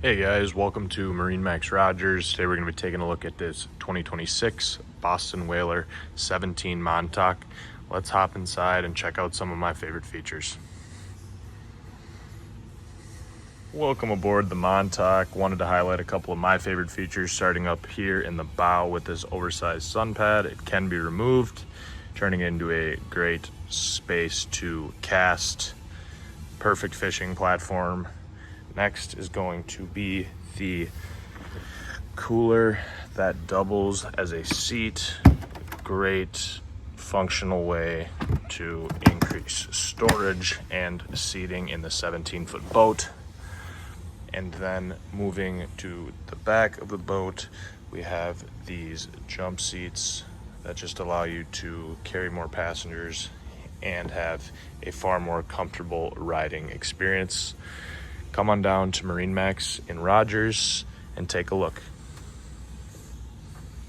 Hey guys, welcome to MarineMax Rogers. Today we're going to be taking a look at this 2026 Boston Whaler 17 Montauk. Let's hop inside and check out some of my favorite features. Welcome aboard the Montauk. Wanted to highlight a couple of my favorite features, starting up here in the bow with this oversized sun pad. It can be removed, turning it into a great space to cast. Perfect fishing platform. Next is going to be the cooler that doubles as a seat. Great functional way to increase storage and seating in the 17-foot boat. And then moving to the back of the boat, we have these jump seats that just allow you to carry more passengers and have a far more comfortable riding experience. Come on down to MarineMax in Rogers and take a look.